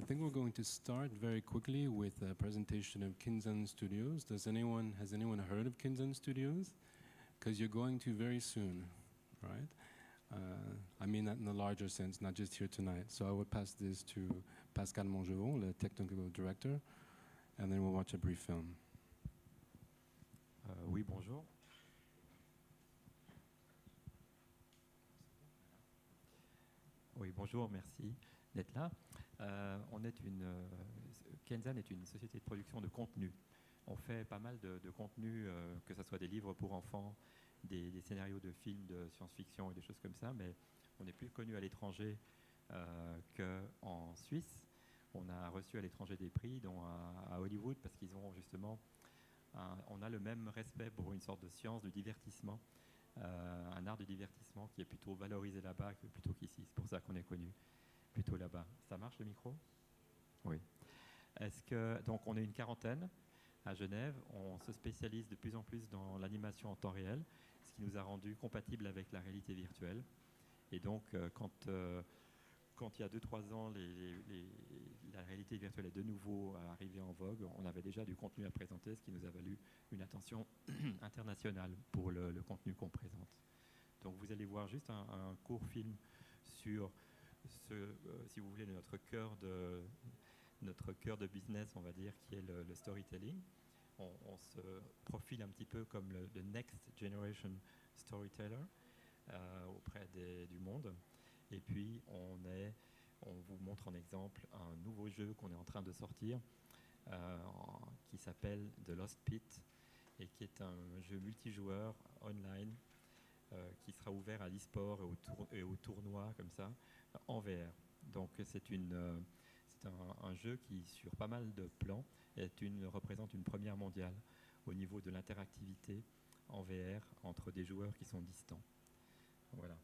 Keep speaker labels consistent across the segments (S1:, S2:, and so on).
S1: think we're going to start very quickly with a presentation of Kinzan Studios. Has anyone heard of Kinzan Studios? Because you're going to very soon, right? I mean that in the larger sense, not just here tonight. So I would pass this to Pascal Montgevon, the technical director, and then we'll watch a brief film.
S2: Oui, bonjour. Oui, bonjour, merci d'être là. Kinzan est une société de production de contenu. On fait pas mal de contenu, que ce soit des livres pour enfants, des scénarios de films de science-fiction et des choses comme ça, mais on est plus connu à l'étranger qu'en Suisse. On a reçu à l'étranger des prix, dont à Hollywood, parce qu'ils ont justement... on a le même respect pour une sorte de science du divertissement, un art de divertissement qui est plutôt valorisé là-bas plutôt qu'ici. C'est pour ça qu'on est connu plutôt là-bas. Ça marche le micro? Oui. Donc on est une quarantaine à Genève. On se spécialise de plus en plus dans l'animation en temps réel, ce qui nous a rendu compatibles avec la réalité virtuelle. Et donc quand il y a 2-3 ans, la réalité virtuelle est de nouveau arrivée en vogue, on avait déjà du contenu à présenter, ce qui nous a valu une attention internationale pour le contenu qu'on présente. Donc vous allez voir juste un court film sur si vous voulez, notre cœur de business, on va dire, qui est le storytelling. On se profile un petit peu comme le next generation storyteller auprès du monde. Et puis, on vous montre en exemple un nouveau jeu qu'on est en train de sortir qui s'appelle The Lost Pit et qui est un jeu multijoueur online qui sera ouvert à l'e-sport et aux tournois comme ça en VR. Donc, c'est un jeu qui, sur pas mal de plans, représente une première mondiale au niveau de l'interactivité en VR entre des joueurs qui sont distants. Voilà.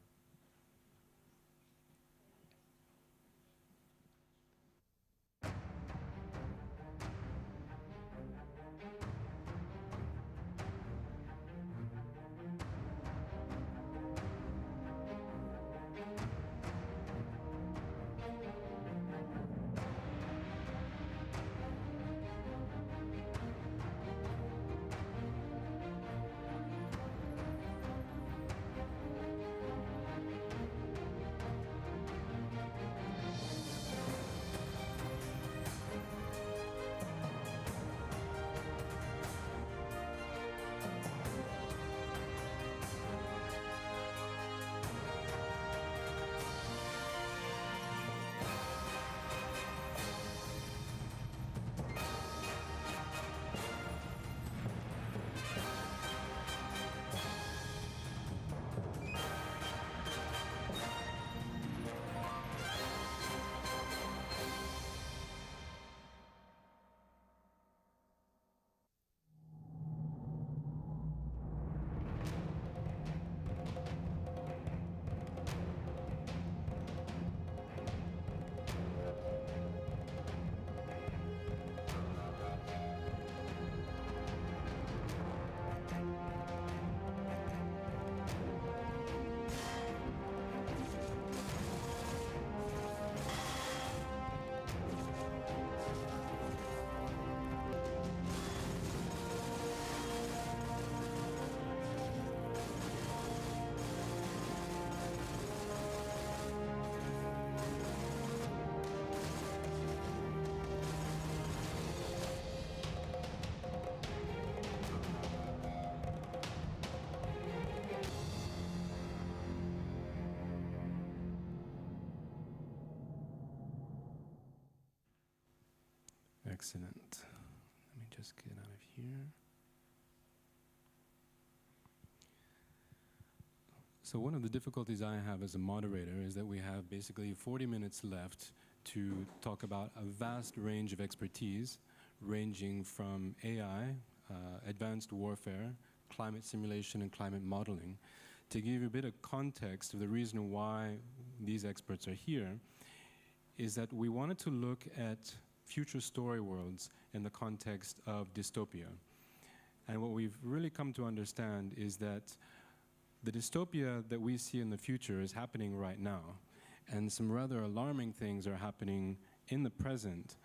S1: Excellent. Let me just get out of here. So one of the difficulties I have as a moderator is that we have basically 40 minutes left to talk about a vast range of expertise, ranging from AI, advanced warfare, climate simulation, and climate modeling. To give you a bit of context of the reason why these experts are here, is that we wanted to look at future story worlds in the context of dystopia. And what we've really come to understand is that the dystopia that we see in the future is happening right now. And some rather alarming things are happening in the present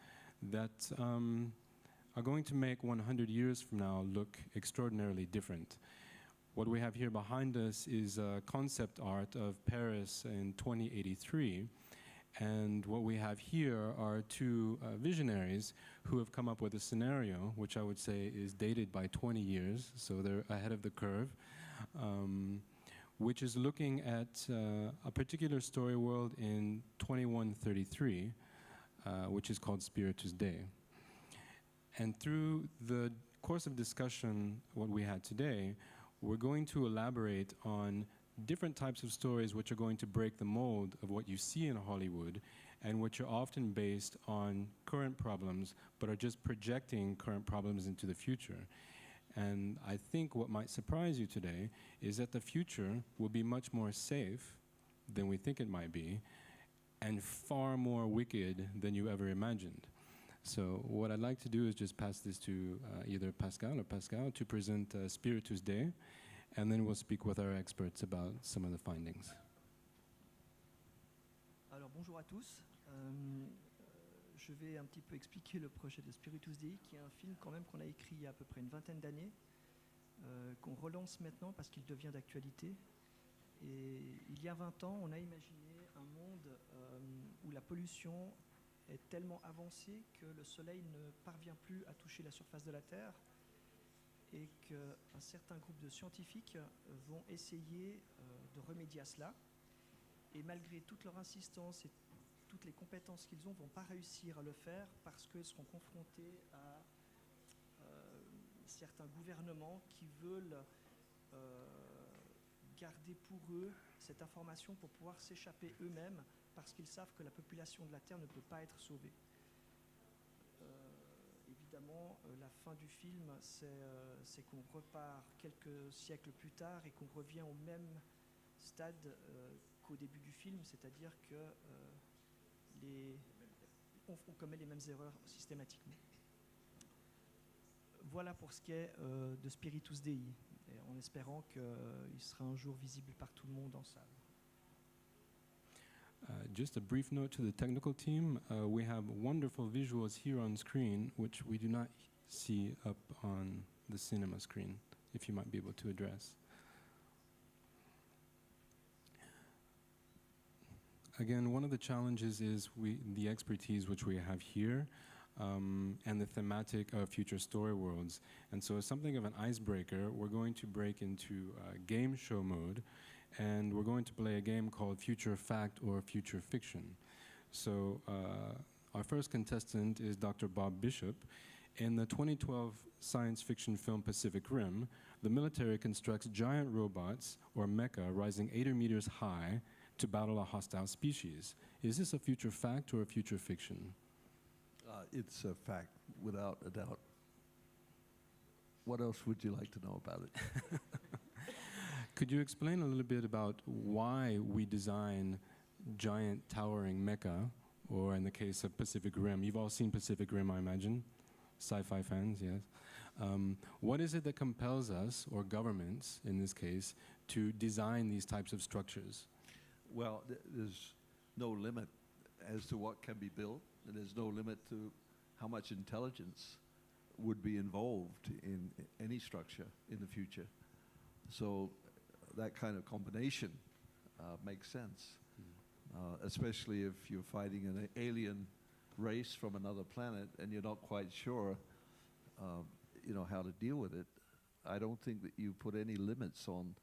S1: that are going to make 100 years from now look extraordinarily different. What we have here behind us is concept art of Paris in 2083. And what we have here are two visionaries who have come up with a scenario, which I would say is dated by 20 years, so they're ahead of the curve, which is looking at a particular story world in 2133, which is called Spiritus Dei. And through the course of discussion, what we had today, we're going to elaborate on different types of stories which are going to break the mold of what you see in Hollywood and which are often based on current problems but are just projecting current problems into the future. And I think what might surprise you today is that the future will be much more safe than we think it might be and far more wicked than you ever imagined. So what I'd like to do is just pass this to either Pascal or Pascal to present Spiritus Dei, and then we'll speak with our experts about some of the findings.
S3: Alors bonjour à tous. Je vais un petit peu expliquer le projet de Spiritus Dei, qui est un film quand même qu'on a écrit il y a à peu près une vingtaine d'années, qu'on relance maintenant parce qu'il devient d'actualité. Et il y a 20 ans, on a imaginé un monde où la pollution est tellement avancée que le soleil ne parvient plus à toucher la surface de la Terre et qu'un certain groupe de scientifiques vont essayer de remédier à cela. Et malgré toute leur insistance et toutes les compétences qu'ils ont, ne vont pas réussir à le faire parce qu'ils seront confrontés à certains gouvernements qui veulent garder pour eux cette information pour pouvoir s'échapper eux-mêmes parce qu'ils savent que la population de la Terre ne peut pas être sauvée. Évidemment, la fin du film, c'est qu'on repart quelques siècles plus tard et qu'on revient au même stade qu'au début du film, c'est-à-dire que on commet les mêmes erreurs systématiquement. Voilà pour ce qui est de Spiritus Dei, et en espérant qu'il sera un jour visible par tout le monde en salle.
S1: Just a brief note to the technical team. We have wonderful visuals here on screen, which we do not see up on the cinema screen, if you might be able to address. Again, one of the challenges is the expertise which we have here and the thematic of future story worlds. And so as something of an icebreaker, we're going to break into game show mode, and we're going to play a game called Future Fact or Future Fiction. So our first contestant is Dr. Bob Bishop. In the 2012 science fiction film Pacific Rim, the military constructs giant robots, or mecha, rising 8 meters high to battle a hostile species. Is this a future fact or a future fiction?
S4: It's a fact, without a doubt. What else would you like to know about it?
S1: Could you explain a little bit about why we design giant towering mecha, or in the case of Pacific Rim? You've all seen Pacific Rim, I imagine. Sci-fi fans, yes. What is it that compels us, or governments in this case, to design these types of structures?
S4: Well, there's no limit as to what can be built, and there's no limit to how much intelligence would be involved in any structure in the future. So that kind of combination makes sense, especially if you're fighting an alien race from another planet and you're not quite sure, how to deal with it. I don't think that you put any limits on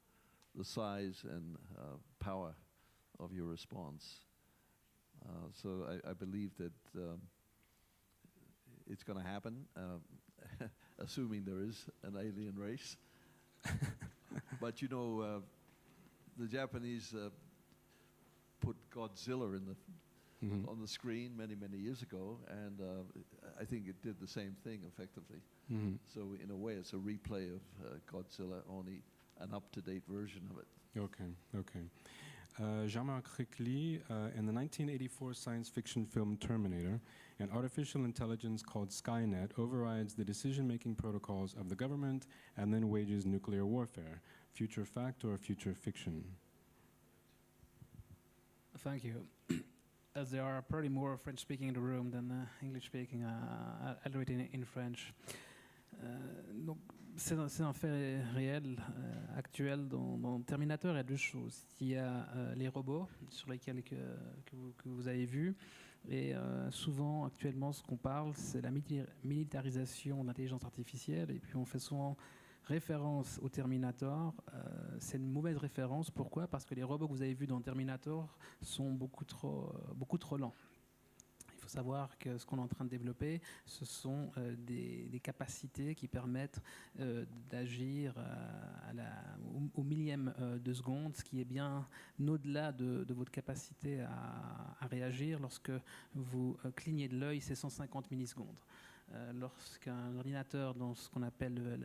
S4: the size and power of your response. So I believe that it's going to happen, assuming there is an alien race. But the Japanese put Godzilla on the screen many years ago, and I think it did the same thing effectively. So in a way, it's a replay of Godzilla, only an up-to-date version of it.
S1: Okay. Jean-Marc Recli, in the 1984 science fiction film Terminator, an artificial intelligence called Skynet overrides the decision-making protocols of the government and then wages nuclear warfare. Future fact or future fiction?
S5: Thank you. as there are probably more French speaking in the room than English speaking, I'll do it in French. Donc, c'est un fait réel, actuel. Dans Terminator, il y a deux choses. Il y a les robots sur lesquels que vous avez vus. Et souvent, actuellement, ce qu'on parle, c'est la militarisation de l'intelligence artificielle. Et puis, on fait souvent référence au Terminator. C'est une mauvaise référence. Pourquoi ? Parce que les robots que vous avez vus dans Terminator sont beaucoup trop lents. Il faut savoir que ce qu'on est en train de développer, ce sont des capacités qui permettent d'agir au millième de seconde, ce qui est bien au-delà de votre capacité à réagir. Lorsque vous clignez de l'œil, c'est 150 millisecondes. Lorsqu'un ordinateur dans ce qu'on appelle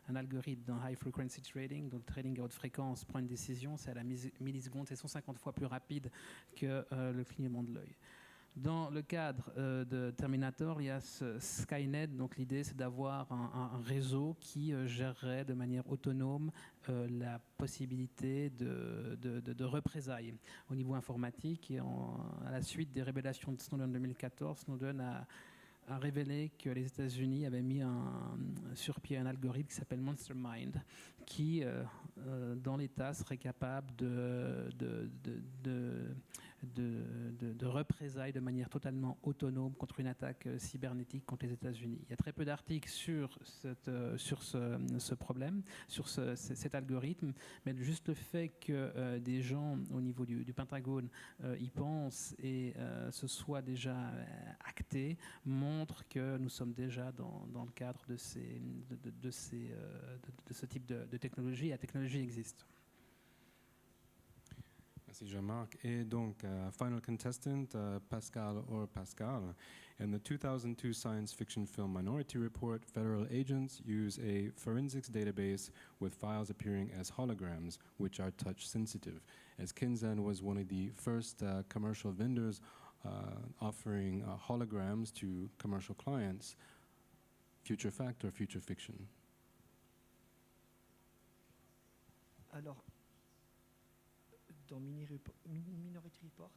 S5: un algorithme dans high frequency trading, donc trading à haute fréquence, prend une décision, c'est à la milliseconde, c'est 150 fois plus rapide que le clignement de l'œil. Dans le cadre de Terminator, il y a ce Skynet. Donc l'idée, c'est d'avoir un réseau qui gérerait de manière autonome la possibilité de représailles au niveau informatique. Et à la suite des révélations de Snowden en 2014, Snowden a révélé que les États-Unis avaient mis sur pied un algorithme qui s'appelle MonsterMind, qui, dans l'État, serait capable de représailles de manière totalement autonome contre une attaque cybernétique contre les États-Unis. Il y a très peu d'articles sur ce problème, sur cet algorithme, mais juste le fait que des gens au niveau du Pentagone y pensent et ce soit déjà acté montre que nous sommes déjà dans le cadre de ce type de technologie. La technologie existe.
S1: Merci Jean-Marc. Et donc, final contestant, Pascal or Pascal. In the 2002 science fiction film Minority Report, federal agents use a forensics database with files appearing as holograms, which are touch sensitive. As Kinzan was one of the first commercial vendors offering holograms to commercial clients, future fact or future fiction?
S3: Alors, dans Minority Report,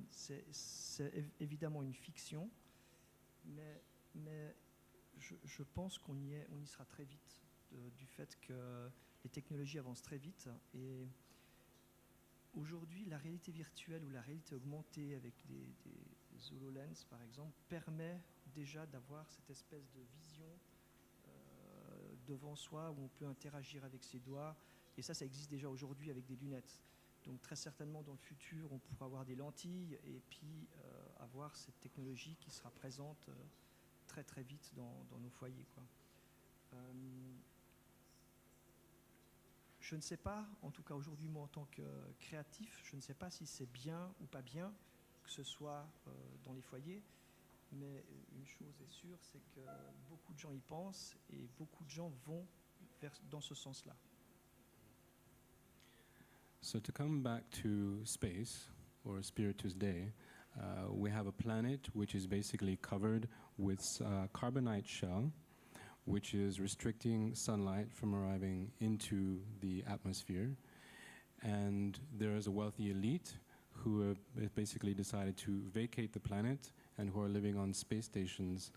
S3: c'est évidemment une fiction, mais je pense qu'on y sera très vite, du fait que les technologies avancent très vite. Et aujourd'hui, la réalité virtuelle ou la réalité augmentée avec des HoloLens, par exemple, permet déjà d'avoir cette espèce de vision devant soi où on peut interagir avec ses doigts. Et ça existe déjà aujourd'hui avec des lunettes. Donc très certainement dans le futur, on pourra avoir des lentilles et puis avoir cette technologie qui sera présente très très vite dans nos foyers, quoi. Je ne sais pas, en tout cas aujourd'hui moi en tant que créatif, je ne sais pas si c'est bien ou pas bien que ce soit dans les foyers, mais une chose est sûre, c'est que beaucoup de gens y pensent et beaucoup de gens vont dans ce sens-là.
S1: So to come back to space, or Spiritus Day, we have a planet which is basically covered with carbonite shell, which is restricting sunlight from arriving into the atmosphere. And there is a wealthy elite who have basically decided to vacate the planet and who are living on space stations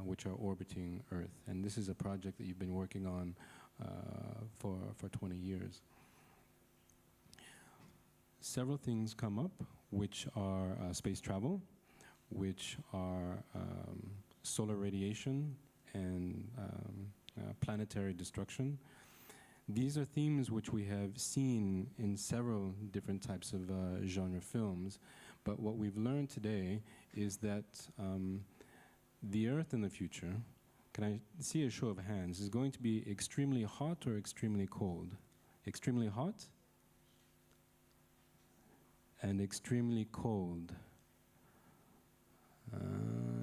S1: which are orbiting Earth. And this is a project that you've been working on for 20 years. Several things come up, which are space travel, which are solar radiation and planetary destruction. These are themes which we have seen in several different types of genre films, but what we've learned today is that the Earth in the future, can I see a show of hands, is going to be extremely hot or extremely cold? Extremely hot? And extremely cold.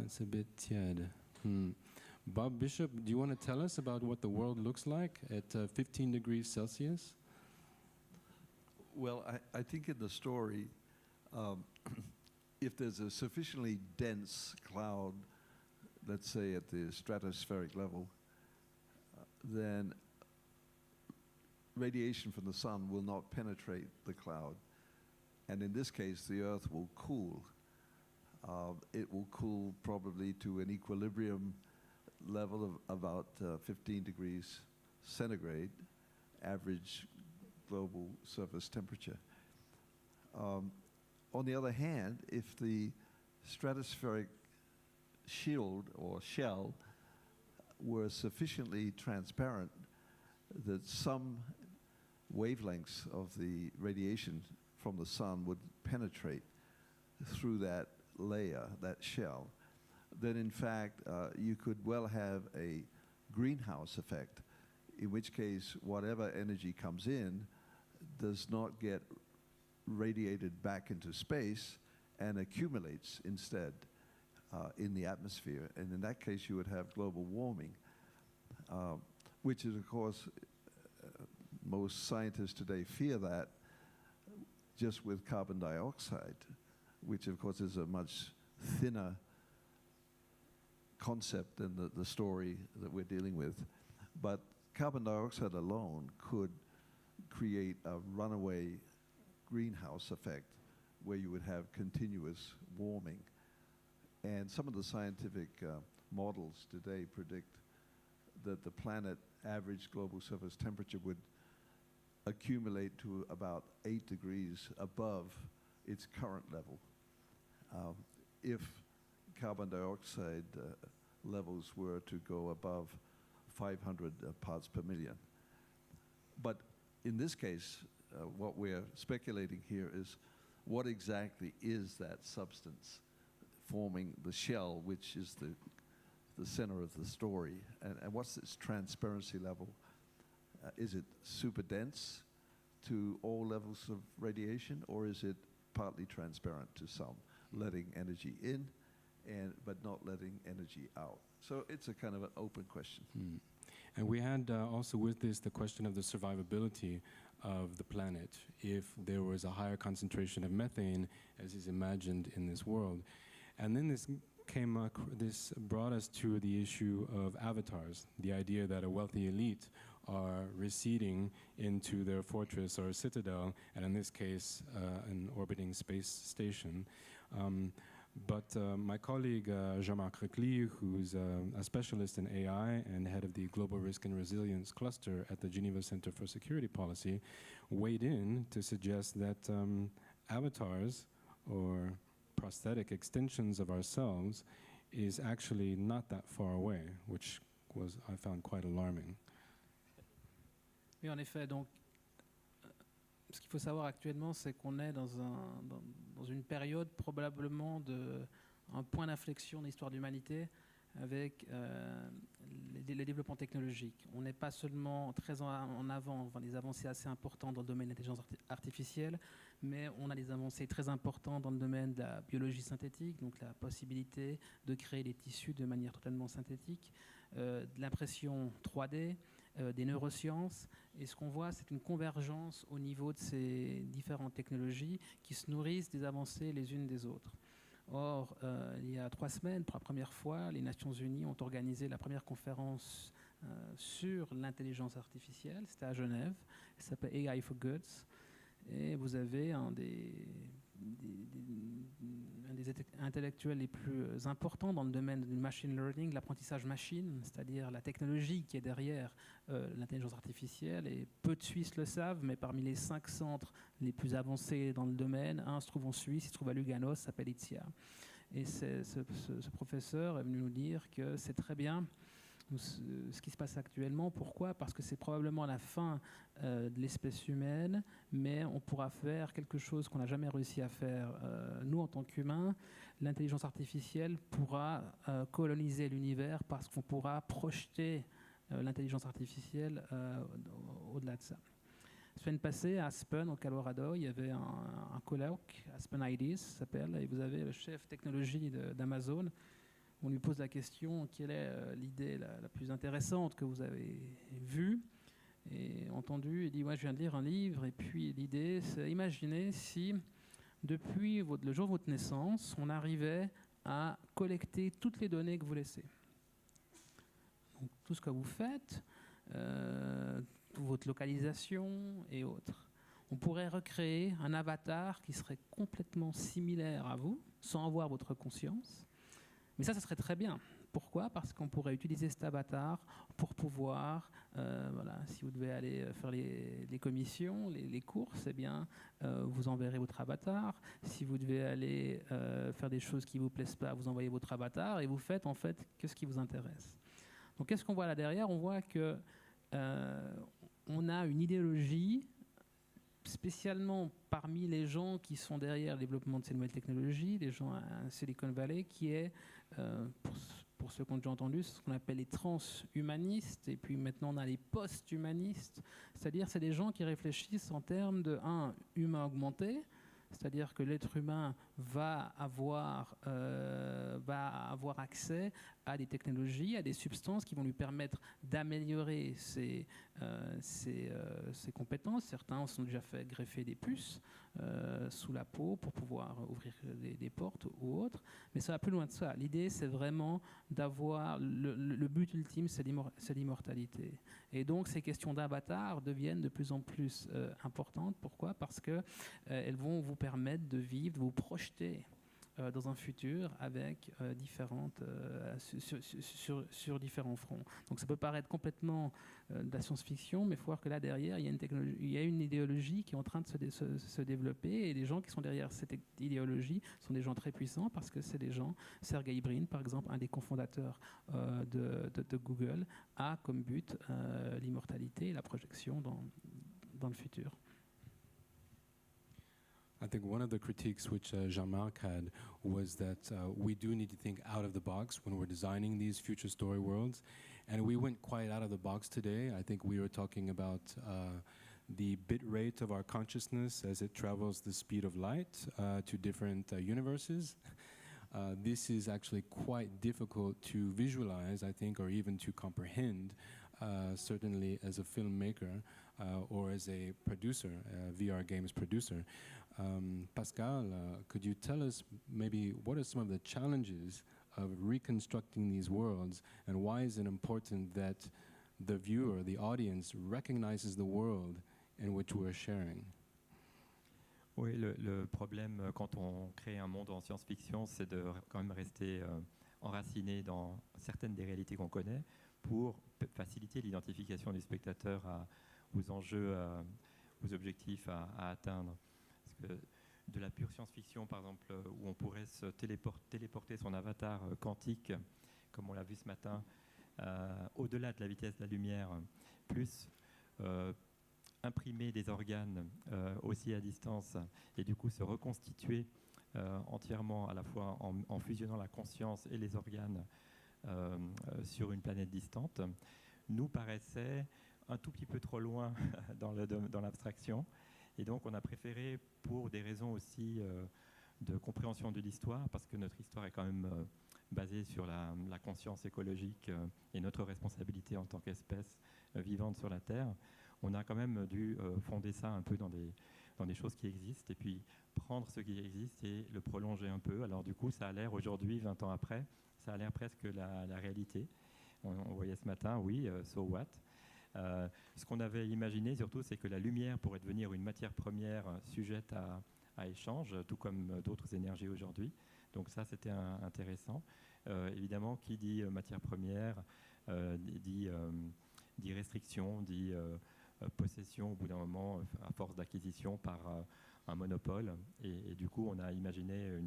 S1: It's a bit tiède. Bob Bishop, do you want to tell us about what the world looks like at 15 degrees Celsius?
S4: Well, I think in the story, if there's a sufficiently dense cloud, let's say at the stratospheric level, then radiation from the sun will not penetrate the cloud. And in this case, the Earth will cool. It will cool probably to an equilibrium level of about 15 degrees centigrade, average global surface temperature. On the other hand, if the stratospheric shield or shell were sufficiently transparent that some wavelengths of the radiation from the sun would penetrate through that layer, that shell, then in fact you could well have a greenhouse effect, in which case whatever energy comes in does not get radiated back into space and accumulates instead in the atmosphere. And in that case you would have global warming, which is of course, most scientists today fear that just with carbon dioxide, which of course is a much thinner concept than the story that we're dealing with. But carbon dioxide alone could create a runaway greenhouse effect where you would have continuous warming. And some of the scientific models today predict that the planet average global surface temperature would accumulate to about 8 degrees above its current level if carbon dioxide levels were to go above 500 parts per million. But in this case, what we're speculating here is what exactly is that substance forming the shell, which is the center of the story, and what's its transparency level? Is it super dense to all levels of radiation, or is it partly transparent to some, letting energy in but not letting energy out? So it's a kind of an open question.
S1: And we had also with this the question of the survivability of the planet if there was a higher concentration of methane as is imagined in this world. And then this brought us to the issue of avatars, the idea that a wealthy elite are receding into their fortress or citadel, and in this case, an orbiting space station. But my colleague Jean-Marc Recli, who's a specialist in AI and head of the Global Risk and Resilience Cluster at the Geneva Center for Security Policy, weighed in to suggest that avatars or prosthetic extensions of ourselves is actually not that far away, which was, I found, quite alarming.
S5: Oui, en effet, donc ce qu'il faut savoir actuellement, c'est qu'on est dans une période probablement un point d'inflexion de l'histoire de l'humanité avec les développements technologiques. On n'est pas seulement très en avant, enfin, des avancées assez importantes dans le domaine de l'intelligence artificielle, mais on a des avancées très importantes dans le domaine de la biologie synthétique, donc la possibilité de créer des tissus de manière totalement synthétique, de l'impression 3D, des neurosciences. Et ce qu'on voit, c'est une convergence au niveau de ces différentes technologies qui se nourrissent des avancées les unes des autres. Or, il y a 3 semaines, pour la première fois, les Nations Unies ont organisé la première conférence sur l'intelligence artificielle. C'était à Genève. Ça s'appelle AI for Goods. Et vous avez un des intellectuels les plus importants dans le domaine du machine learning, l'apprentissage machine, c'est-à-dire la technologie qui est derrière l'intelligence artificielle. Et peu de Suisses le savent, mais parmi les 5 centres les plus avancés dans le domaine, un se trouve en Suisse, il se trouve à Lugano, ça s'appelle ITSIA. Et ce professeur est venu nous dire que c'est très bien ce qui se passe actuellement. Pourquoi ? Parce que c'est probablement la fin de l'espèce humaine, mais on pourra faire quelque chose qu'on n'a jamais réussi à faire, nous en tant qu'humains. L'intelligence artificielle pourra coloniser l'univers parce qu'on pourra projeter l'intelligence artificielle au-delà de ça. La semaine passée, à Aspen, au Colorado, il y avait un colloque, Aspen Ideas, ça s'appelle, et vous avez le chef technologie d'Amazon. On lui pose la question, quelle est l'idée la plus intéressante que vous avez vue et entendue. Il dit, moi je viens de lire un livre, et puis l'idée, c'est imaginer si, depuis le jour de votre naissance, on arrivait à collecter toutes les données que vous laissez. Donc, tout ce que vous faites, votre localisation et autres. on pourrait recréer un avatar qui serait complètement similaire à vous, sans avoir votre conscience. Mais ça serait très bien. Pourquoi ? Parce qu'on pourrait utiliser cet avatar pour pouvoir, voilà, si vous devez aller faire les commissions, les courses, eh bien, vous enverrez votre avatar. Si vous devez aller faire des choses qui ne vous plaisent pas, vous envoyez votre avatar et vous faites en fait que ce qui vous intéresse. Donc qu'est-ce qu'on voit là derrière ? On voit que on a une idéologie, spécialement parmi les gens qui sont derrière le développement de ces nouvelles technologies, les gens à Silicon Valley, qui est, pour ceux qui ont déjà entendu, ce qu'on appelle les transhumanistes, et puis maintenant on a les post-humanistes, c'est-à-dire c'est des gens qui réfléchissent en termes de, humain augmenté, c'est-à-dire que l'être humain va avoir accès à des technologies, à des substances qui vont lui permettre d'améliorer ses compétences. Certains se sont déjà fait greffer des puces sous la peau pour pouvoir ouvrir des portes ou autres. Mais ça va plus loin de ça. L'idée, c'est vraiment d'avoir... Le but ultime, c'est l'immortalité. Et donc, ces questions d'avatar deviennent de plus en plus importantes. Pourquoi ? Parce qu'elles vont vous permettre de vivre, de vous projeter dans un futur avec sur différents fronts. Donc ça peut paraître complètement de la science-fiction, mais il faut voir que là derrière, il y a une idéologie qui est en train de se développer, et les gens qui sont derrière cette idéologie sont des gens très puissants, parce que c'est des gens, Sergey Brin par exemple, un des cofondateurs de Google, a comme but l'immortalité et la projection dans le futur.
S1: I think one of the critiques which Jean-Marc had was that we do need to think out of the box when we're designing these future story worlds. And we went quite out of the box today. I think we were talking about the bit rate of our consciousness as it travels the speed of light to different universes. This is actually quite difficult to visualize, I think, or even to comprehend, certainly as a filmmaker or as a producer, a VR games producer. Pascal, could you tell us maybe what are some of the challenges of reconstructing these worlds, and why is it important that the viewer, the audience, recognizes the world in which we're sharing?
S2: Oui, le problème quand on crée un monde en science-fiction, c'est de quand même rester enraciné dans certaines des réalités qu'on connaît pour faciliter l'identification du spectateur aux enjeux, aux objectifs à atteindre. Parce que de la pure science-fiction, par exemple, où on pourrait se téléporter son avatar quantique, comme on l'a vu ce matin, au-delà de la vitesse de la lumière, plus imprimer des organes aussi à distance, et du coup se reconstituer entièrement, à la fois en fusionnant la conscience et les organes sur une planète distante, nous paraissait un tout petit peu trop loin dans l'abstraction. Et donc on a préféré, pour des raisons aussi de compréhension de l'histoire, parce que notre histoire est quand même basée sur la conscience écologique et notre responsabilité en tant qu'espèce vivante sur la Terre, on a quand même dû fonder ça un peu dans des choses qui existent, et puis prendre ce qui existe et le prolonger un peu. Alors du coup, ça a l'air aujourd'hui, 20 ans après, ça a l'air presque la réalité. On voyait ce matin, oui, so what ? Ce qu'on avait imaginé surtout, c'est que la lumière pourrait devenir une matière première sujette à échange, tout comme d'autres énergies aujourd'hui. Donc ça, c'était intéressant. Évidemment, qui dit matière première dit restriction, dit possession au bout d'un moment, à force d'acquisition par un monopole. Et du coup, on a imaginé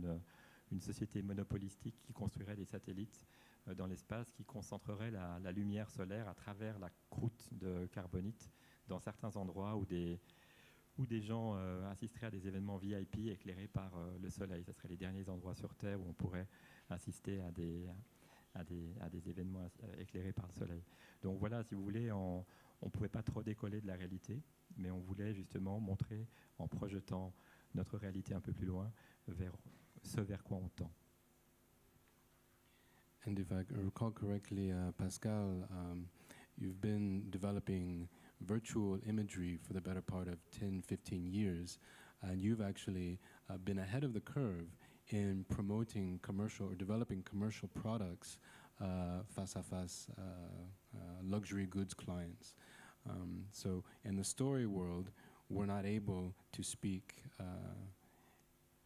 S2: une société monopolistique qui construirait des satellites dans l'espace, qui concentrerait la lumière solaire à travers la croûte de carbonite dans certains endroits où des gens assisteraient à des événements VIP éclairés par le soleil. Ce seraient les derniers endroits sur Terre où on pourrait assister à des événements éclairés par le soleil. Donc voilà, si vous voulez, on ne pouvait pas trop décoller de la réalité, mais on voulait justement montrer, en projetant notre réalité un peu plus loin, vers quoi on tend.
S1: And if I recall correctly, Pascal, you've been developing virtual imagery for the better part of 10, 15 years, and you've actually been ahead of the curve in promoting commercial or developing commercial products face-à-face luxury goods clients. So in the story world, we're not able to speak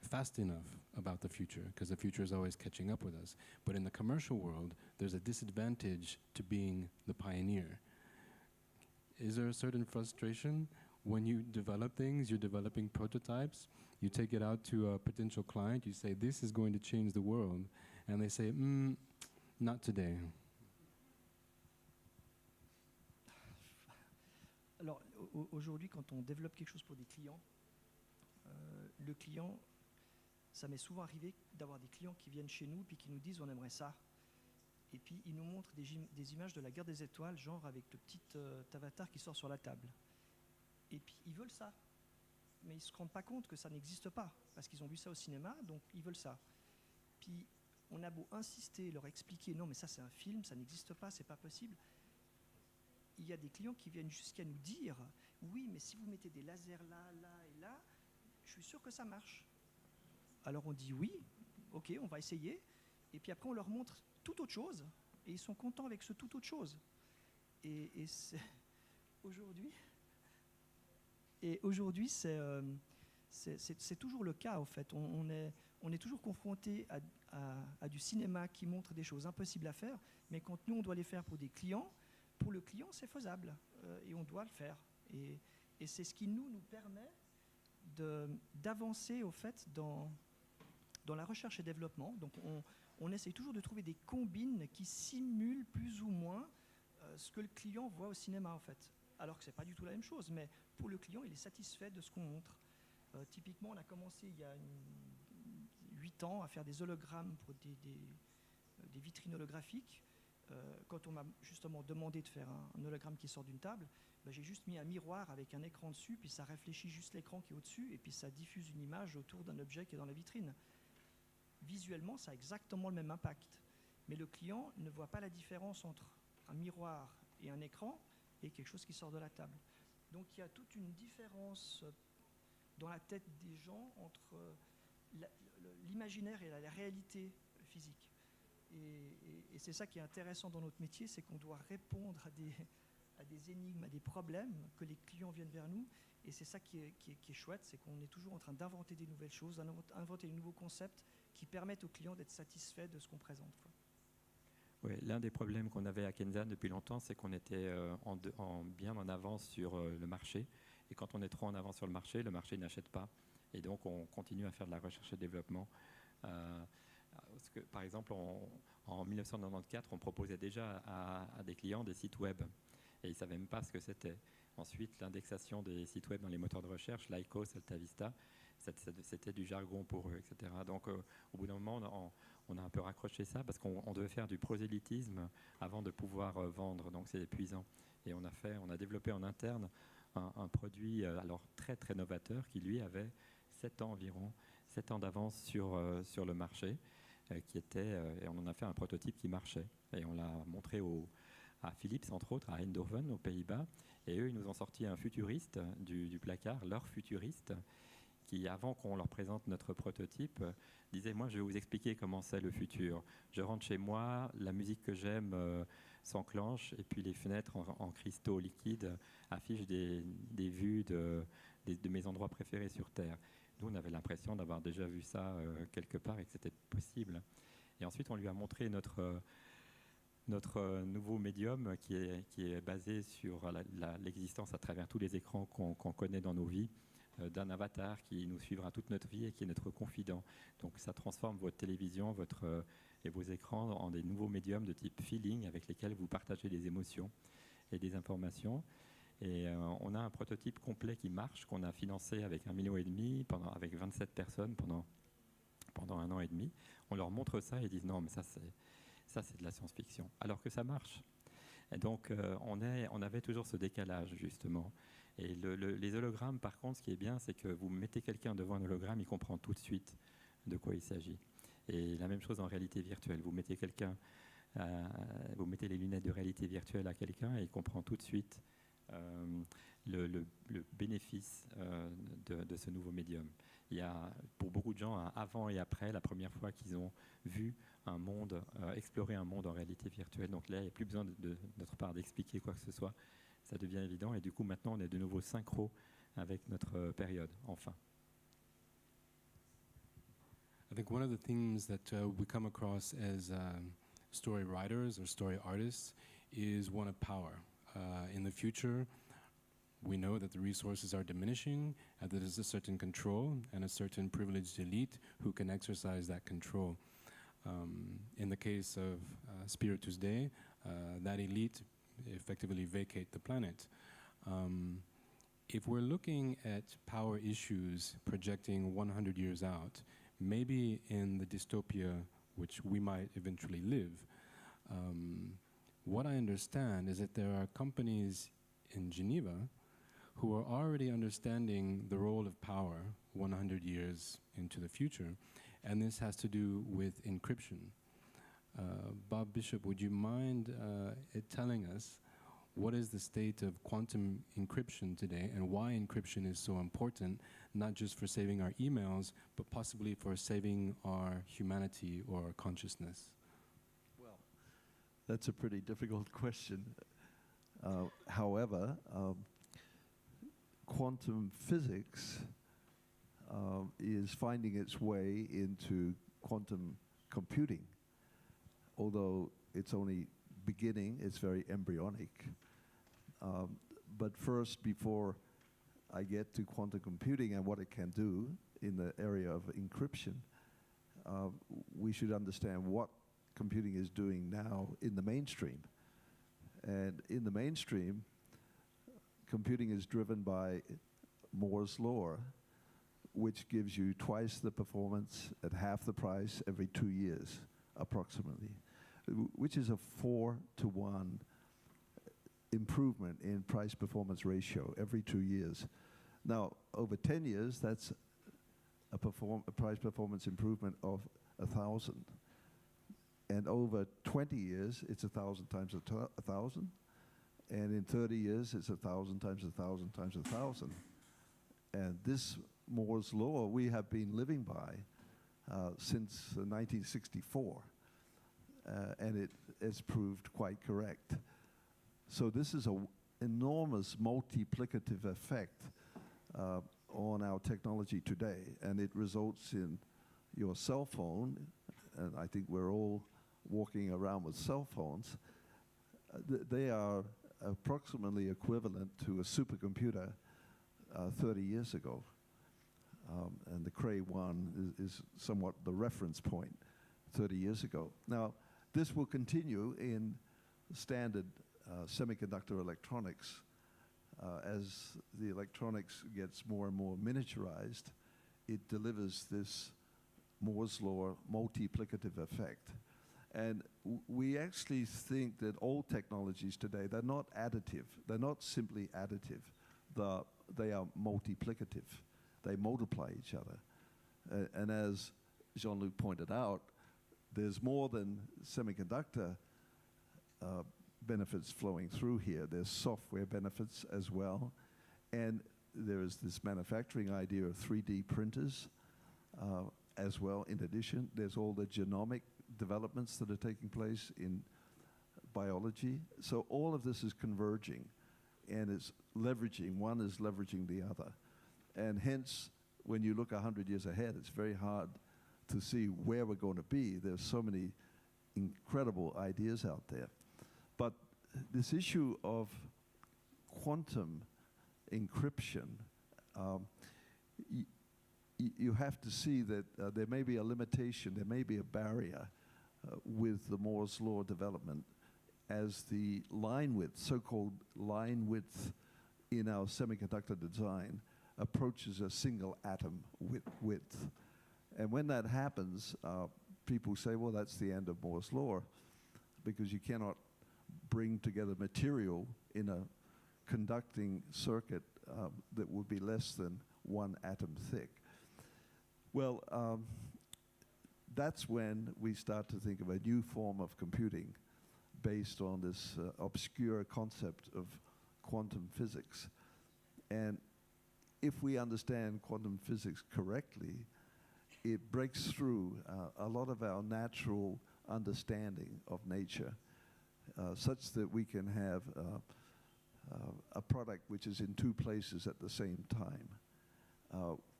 S1: fast enough about the future because the future is always catching up with us. But in the commercial world, there's a disadvantage to being the pioneer. Is there a certain frustration when you develop things, you're developing prototypes, you take it out to a potential client, you say, this is going to change the world, and they say, not today.
S3: Alors aujourd'hui, quand on développe quelque chose pour des clients, le client, ça m'est souvent arrivé d'avoir des clients qui viennent chez nous puis qui nous disent on aimerait ça. Et puis ils nous montrent des images de la guerre des étoiles, genre avec le petit avatar qui sort sur la table. Et puis ils veulent ça. Mais ils ne se rendent pas compte que ça n'existe pas, parce qu'ils ont vu ça au cinéma, donc ils veulent ça. Puis on a beau insister, leur expliquer, non mais ça c'est un film, ça n'existe pas, c'est pas possible. Il y a des clients qui viennent jusqu'à nous dire, oui mais si vous mettez des lasers là, là et là, je suis sûr que ça marche. Alors on dit oui, ok, on va essayer, et puis après on leur montre tout autre chose, et ils sont contents avec ce tout autre chose. Et c'est aujourd'hui, c'est toujours le cas, en fait. On est toujours confronté à du cinéma qui montre des choses impossibles à faire, mais quand nous, on doit les faire pour des clients, pour le client, c'est faisable, et on doit le faire. Et c'est ce qui nous permet d'avancer, au fait, dans la recherche et développement. Donc, on essaye toujours de trouver des combines qui simulent plus ou moins ce que le client voit au cinéma, en fait. Alors que ce n'est pas du tout la même chose, mais pour le client, il est satisfait de ce qu'on montre. Typiquement, on a commencé il y a 8 ans à faire des hologrammes pour des vitrines holographiques. Quand on m'a justement demandé de faire un hologramme qui sort d'une table, j'ai juste mis un miroir avec un écran dessus, puis ça réfléchit juste l'écran qui est au-dessus, et puis ça diffuse une image autour d'un objet qui est dans la vitrine. Visuellement, ça a exactement le même impact. Mais le client ne voit pas la différence entre un miroir et un écran et quelque chose qui sort de la table. Donc il y a toute une différence dans la tête des gens entre l'imaginaire et la réalité physique. Et c'est ça qui est intéressant dans notre métier, c'est qu'on doit répondre à des énigmes, à des problèmes, que les clients viennent vers nous. Et c'est ça qui est chouette, c'est qu'on est toujours en train d'inventer des nouvelles choses, d'inventer de nouveaux concepts qui permettent aux clients d'être satisfaits de ce qu'on présente, quoi.
S2: Oui, l'un des problèmes qu'on avait à Kenzan depuis longtemps, c'est qu'on était bien en avance sur le marché. Et quand on est trop en avance sur le marché n'achète pas. Et donc, on continue à faire de la recherche et développement. Parce que, par exemple, en 1994, on proposait déjà à des clients des sites web. Et ils ne savaient même pas ce que c'était. Ensuite, l'indexation des sites web dans les moteurs de recherche, Lycos, AltaVista, c'était du jargon pour eux, etc. Donc, au bout d'un moment, on a un peu raccroché ça parce qu'on devait faire du prosélytisme avant de pouvoir vendre. Donc, c'est épuisant. Et on a développé en interne un produit alors très, très novateur qui, lui, avait 7 ans environ, 7 ans d'avance sur le marché, et on en a fait un prototype qui marchait. Et on l'a montré à Philips, entre autres, à Eindhoven, aux Pays-Bas. Et eux, ils nous ont sorti un futuriste du placard, leur futuriste, qui, avant qu'on leur présente notre prototype, disait « Moi, je vais vous expliquer comment c'est le futur. Je rentre chez moi, la musique que j'aime s'enclenche, et puis les fenêtres en cristaux liquides affichent des vues de mes endroits préférés sur Terre. » Nous, on avait l'impression d'avoir déjà vu ça quelque part et que c'était possible. Et ensuite, on lui a montré notre nouveau médium qui est basé sur l'existence à travers tous les écrans qu'on connaît dans nos vies, d'un avatar qui nous suivra toute notre vie et qui est notre confident. Donc ça transforme votre télévision et vos écrans en des nouveaux médiums de type feeling avec lesquels vous partagez des émotions et des informations. Et on a un prototype complet qui marche, qu'on a financé avec 1,5 million, avec 27 personnes pendant 1 an et demi. On leur montre ça et ils disent non, mais ça c'est de la science-fiction, alors que ça marche. Et donc on avait toujours ce décalage justement. Et les hologrammes, par contre, ce qui est bien, c'est que vous mettez quelqu'un devant un hologramme, il comprend tout de suite de quoi il s'agit. Et la même chose en réalité virtuelle. Vous mettez les lunettes de réalité virtuelle à quelqu'un et il comprend tout de suite le bénéfice de ce nouveau médium. Il y a pour beaucoup de gens un avant et après, la première fois qu'ils ont vu un monde, explorer un monde en réalité virtuelle. Donc là, il n'y a plus besoin de notre part d'expliquer quoi que ce soit. Ça devient évident et du coup maintenant on est de nouveau synchro avec notre période, enfin.
S1: I think one of the themes that we come across as story writers or story artists is one of power. In the future, we know that the resources are diminishing and that there's a certain control and a certain privileged elite who can exercise that control. In the case of Spiritus Dei, that elite effectively vacate the planet. If we're looking at power issues projecting 100 years out, maybe in the dystopia which we might eventually live, what I understand is that there are companies in Geneva who are already understanding the role of power 100 years into the future, and this has to do with encryption. Bob Bishop, would you mind telling us what is the state of quantum encryption today and why encryption is so important, not just for saving our emails, but possibly for saving our humanity or our consciousness?
S4: Well, that's a pretty difficult question. However, quantum physics is finding its way into quantum computing. Although it's only beginning, it's very embryonic. But first, before I get to quantum computing and what it can do in the area of encryption, we should understand what computing is doing now in the mainstream. And in the mainstream, computing is driven by Moore's law, which gives you twice the performance at half the price every 2 years, approximately, which is a 4-to-1 improvement in price-performance ratio every 2 years. Now, over 10 years, that's a price-performance improvement of 1,000. And over 20 years, it's 1,000 times 1,000. And in 30 years, it's 1,000 times 1,000 times 1,000. And this Moore's law we have been living by since 1964. And it has proved quite correct. So this is an enormous multiplicative effect on our technology today. And it results in your cell phone, and I think we're all walking around with cell phones. They are approximately equivalent to a supercomputer 30 years ago. And the Cray 1 is somewhat the reference point 30 years ago. Now, this will continue in standard semiconductor electronics. As the electronics gets more and more miniaturized, it delivers this Moore's law multiplicative effect. And we actually think that all technologies today, they're not additive. They're not simply additive. They are multiplicative. They multiply each other. And as Jean-Luc pointed out, there's more than semiconductor benefits flowing through here. There's software benefits as well. And there is this manufacturing idea of 3D printers as well. In addition, there's all the genomic developments that are taking place in biology. So all of this is converging and it's leveraging, one is leveraging the other. And hence, when you look 100 years ahead, it's very hard to see where we're going to be. There's so many incredible ideas out there. But this issue of quantum encryption, you have to see that there may be a limitation, there may be a barrier with the Moore's law development as the line width, so-called line width in our semiconductor design approaches a single atom width. And when that happens, people say, well, that's the end of Moore's law, because you cannot bring together material in a conducting circuit that would be less than 1 atom thick. Well, that's when we start to think of a new form of computing based on this obscure concept of quantum physics. And if we understand quantum physics correctly, it breaks through a lot of our natural understanding of nature, such that we can have a product which is in two places at the same time.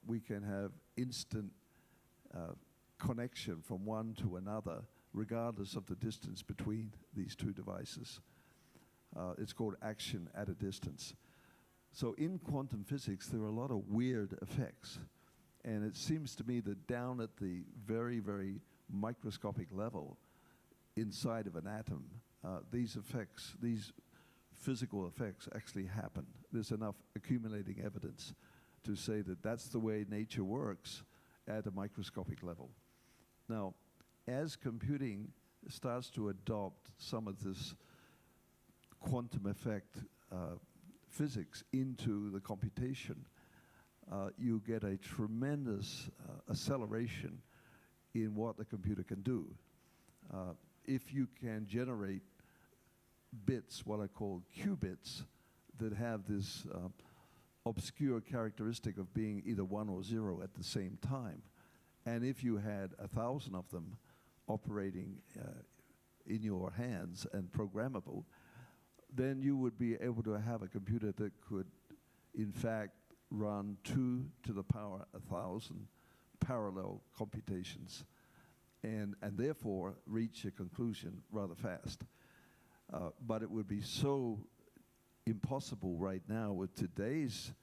S4: We can have instant connection from one to another, regardless of the distance between these two devices. It's called action at a distance. So in quantum physics, there are a lot of weird effects. And it seems to me that down at the very, very microscopic level inside of an atom, these effects, these physical effects actually happen. There's enough accumulating evidence to say that that's the way nature works at a microscopic level. Now, as computing starts to adopt some of this quantum effect physics into the computation, you get a tremendous acceleration in what the computer can do. If you can generate bits, what I call qubits, that have this obscure characteristic of being either 1 or 0 at the same time, and if you had 1,000 of them operating in your hands and programmable, then you would be able to have a computer that could, in fact, run 2 to the power 1,000 parallel computations and therefore reach a conclusion rather fast. But it would be so impossible right now with today's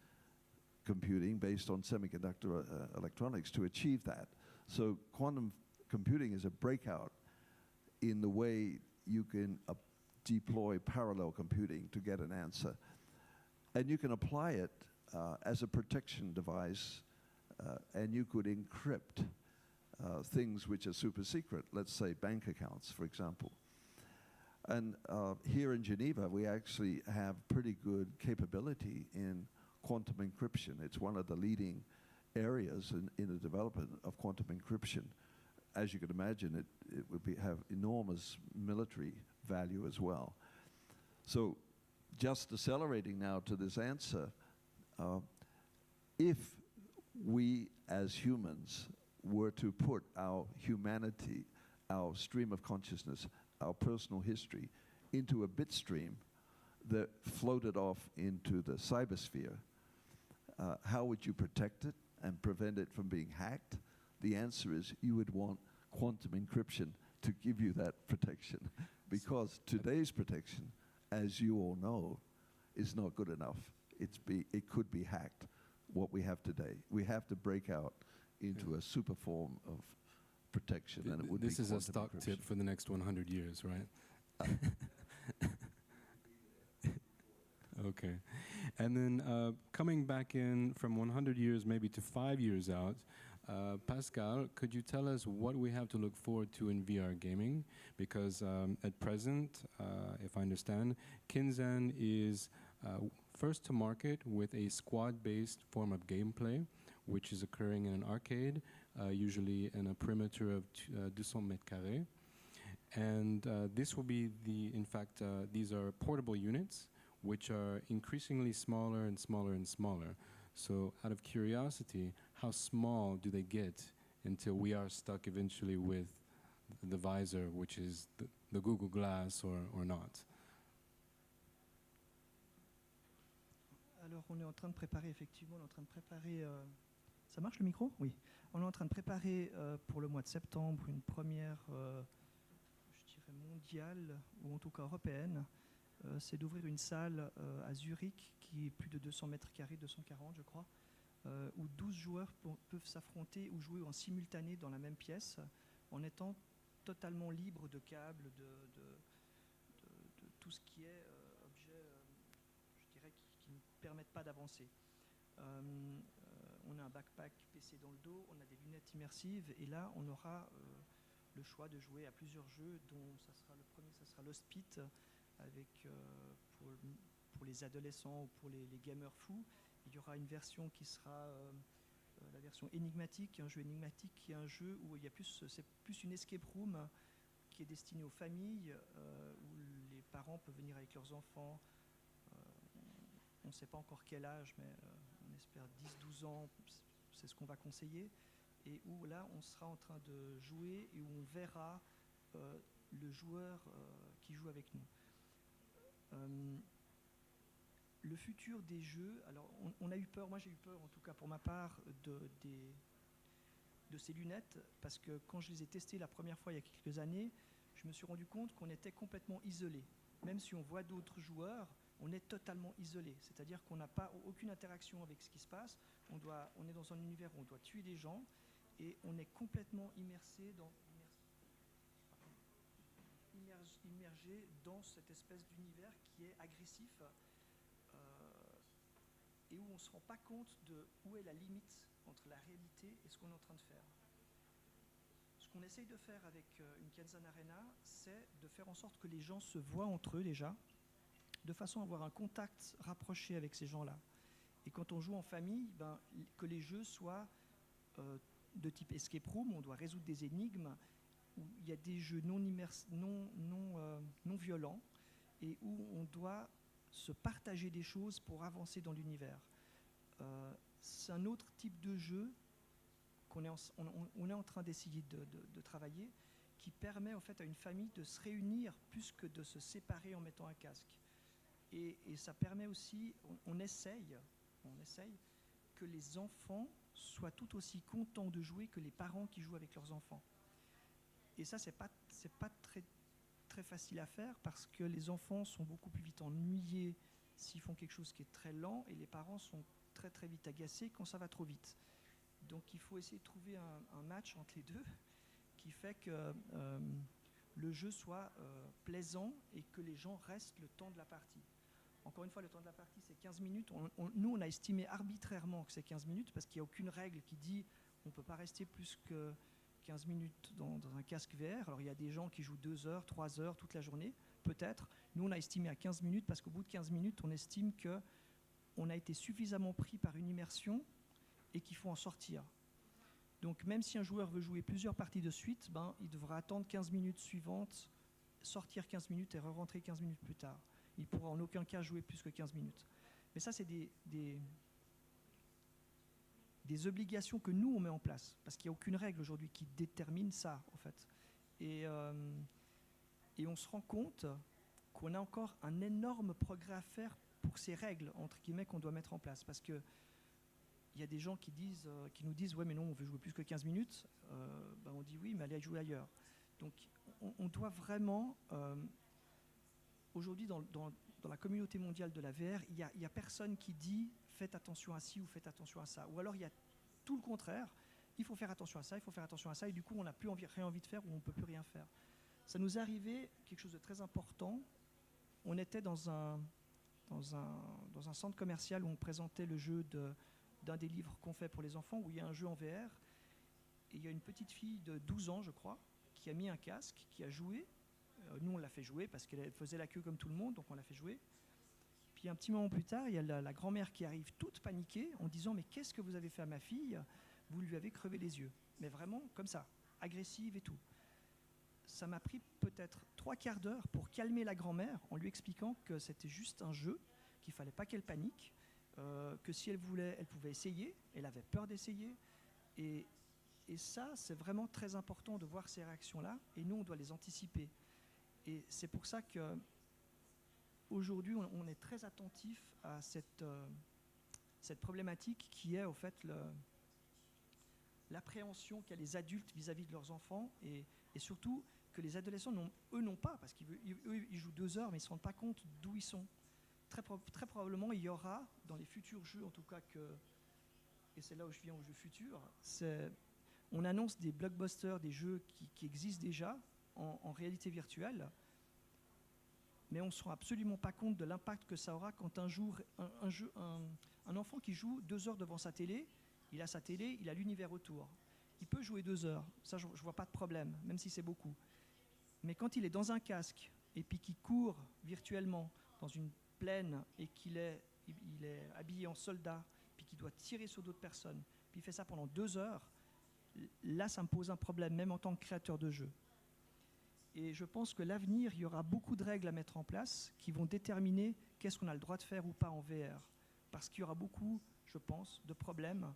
S4: computing based on semiconductor electronics to achieve that. So quantum computing is a breakout in the way you can deploy parallel computing to get an answer. And you can apply it as a protection device, and you could encrypt things which are super secret, let's say bank accounts, for example. And here in Geneva, we actually have pretty good capability in quantum encryption. It's one of the leading areas in the development of quantum encryption. As you can imagine, it would have enormous military value as well. So just accelerating now to this answer, if we as humans were to put our humanity, our stream of consciousness, our personal history, into a bit stream that floated off into the cybersphere, how would you protect it and prevent it from being hacked? The answer is you would want quantum encryption to give you that protection, because today's protection, as you all know, is not good enough. It could be hacked, what we have today. We have to break out into a super form of protection, and it would
S1: This
S4: be
S1: is a
S4: quantum
S1: stock
S4: encryption.
S1: tip for the next 100 years, right? Okay. And then coming back in from 100 years maybe to 5 years out, Pascal, could you tell us what we have to look forward to in VR gaming? Because at present, if I understand, Kinzan is first to market with a squad-based form of gameplay, which is occurring in an arcade, usually in a perimeter of 200 mètres carrés. And this will be in fact, these are portable units, which are increasingly smaller and smaller and smaller. So out of curiosity, how small do they get until we are stuck eventually with the visor, which is the Google Glass or not?
S3: Alors, on est en train de préparer, effectivement, on est en train de préparer... ça marche le micro? Oui. On est en train de préparer pour le mois de septembre une première, je dirais, mondiale, ou en tout cas européenne. C'est d'ouvrir une salle à Zurich qui est plus de 200 mètres carrés, 240 je crois, où 12 joueurs peuvent s'affronter ou jouer en simultané dans la même pièce en étant totalement libres de câbles, de tout ce qui est objet, je dirais, qui ne permettent pas d'avancer. On a un backpack PC dans le dos, on a des lunettes immersives et là on aura le choix de jouer à plusieurs jeux dont le premier ça sera Lost Pit avec, pour les adolescents ou pour les gamers fous. Il y aura une version qui sera la version énigmatique, un jeu énigmatique qui est un jeu où il y a c'est plus une escape room qui est destinée aux familles, où les parents peuvent venir avec leurs enfants. On ne sait pas encore quel âge, mais on espère 10-12 ans, c'est ce qu'on va conseiller. Et où là, on sera en train de jouer et où on verra le joueur qui joue avec nous. le futur des jeux, alors on a eu peur, moi j'ai eu peur en tout cas pour ma part de ces lunettes, parce que quand je les ai testées la première fois il y a quelques années, je me suis rendu compte qu'on était complètement isolé. Même si on voit d'autres joueurs, on est totalement isolé. C'est-à-dire qu'on n'a pas aucune interaction avec ce qui se passe. On est dans un univers où on doit tuer des gens et on est complètement immergé dans cette espèce d'univers qui est agressif et où on ne se rend pas compte de où est la limite entre la réalité et ce qu'on est en train de faire. Ce qu'on essaye de faire avec une Kenzan Arena, c'est de faire en sorte que les gens se voient entre eux déjà, de façon à avoir un contact rapproché avec ces gens-là. Et quand on joue en famille, que les jeux soient de type escape room, on doit résoudre des énigmes, où il y a des jeux non violents, et où on doit se partager des choses pour avancer dans l'univers. C'est un autre type de jeu qu'on est on est en train d'essayer de travailler, qui permet en fait à une famille de se réunir plus que de se séparer en mettant un casque. Et ça permet aussi, on essaye que les enfants soient tout aussi contents de jouer que les parents qui jouent avec leurs enfants. Et ça, c'est pas très facile à faire, parce que les enfants sont beaucoup plus vite ennuyés s'ils font quelque chose qui est très lent, et les parents sont très vite agacés quand ça va trop vite. Donc il faut essayer de trouver un match entre les deux qui fait que le jeu soit plaisant et que les gens restent le temps de la partie. Encore une fois, le temps de la partie, c'est 15 minutes. Nous, on a estimé arbitrairement que c'est 15 minutes parce qu'il n'y a aucune règle qui dit on ne peut pas rester plus que 15 minutes dans un casque VR. Alors, il y a des gens qui jouent 2 heures, 3 heures toute la journée, peut-être. Nous, on a estimé à 15 minutes parce qu'au bout de 15 minutes, on estime qu'on a été suffisamment pris par une immersion et qu'il faut en sortir. Donc, même si un joueur veut jouer plusieurs parties de suite, il devra attendre 15 minutes suivantes, sortir 15 minutes et re-rentrer 15 minutes plus tard. Il ne pourra en aucun cas jouer plus que 15 minutes. Mais ça, c'est des obligations que nous, on met en place. Parce qu'il n'y a aucune règle aujourd'hui qui détermine ça, en fait. Et on se rend compte qu'on a encore un énorme progrès à faire pour ces règles, entre guillemets, qu'on doit mettre en place. Parce que il y a des gens qui nous disent « Ouais, mais non, on veut jouer plus que 15 minutes. » On dit « Oui, mais allez jouer ailleurs. » Donc, on doit vraiment... Aujourd'hui, dans la communauté mondiale de la VR, il n'y a personne qui dit « Faites attention à ci ou faites attention à ça. » Ou alors, il y a tout le contraire. Il faut faire attention à ça, il faut faire attention à ça. Et du coup, on n'a plus rien envie de faire ou on ne peut plus rien faire. Ça nous est arrivé quelque chose de très important. On était dans un centre commercial où on présentait le jeu d'un des livres qu'on fait pour les enfants, où il y a un jeu en VR. Et il y a une petite fille de 12 ans, je crois, qui a mis un casque, qui a joué. Nous, on l'a fait jouer parce qu'elle faisait la queue comme tout le monde, donc on l'a fait jouer. Puis un petit moment plus tard, il y a la grand-mère qui arrive toute paniquée en disant « Mais qu'est-ce que vous avez fait à ma fille ? Vous lui avez crevé les yeux. » Mais vraiment comme ça, agressive et tout. Ça m'a pris peut-être 3/4 d'heure pour calmer la grand-mère en lui expliquant que c'était juste un jeu, qu'il ne fallait pas qu'elle panique, que si elle voulait, elle pouvait essayer, elle avait peur d'essayer. Et ça, c'est vraiment très important de voir ces réactions-là, et nous, on doit les anticiper. Et c'est pour ça qu'aujourd'hui, on est très attentif à cette problématique qui est, au fait, l'appréhension qu'a les adultes vis-à-vis de leurs enfants, et surtout que les adolescents, eux, n'ont pas, parce qu'eux, ils jouent 2 heures, mais ils ne se rendent pas compte d'où ils sont. Très probablement, il y aura, dans les futurs jeux, en tout cas, et c'est là où je viens aux jeux futurs, on annonce des blockbusters, des jeux qui existent déjà, en réalité virtuelle, mais on ne se rend absolument pas compte de l'impact que ça aura quand un jour, un enfant qui joue 2 heures devant sa télé, il a sa télé, il a l'univers autour. Il peut jouer 2 heures, ça je ne vois pas de problème, même si c'est beaucoup. Mais quand il est dans un casque et puis qu'il court virtuellement dans une plaine et il est habillé en soldat, puis qu'il doit tirer sur d'autres personnes, puis il fait ça pendant 2 heures, là ça me pose un problème, même en tant que créateur de jeu. Et je pense que l'avenir, il y aura beaucoup de règles à mettre en place qui vont déterminer qu'est-ce qu'on a le droit de faire ou pas en VR. Parce qu'il y aura beaucoup, je pense, de problèmes,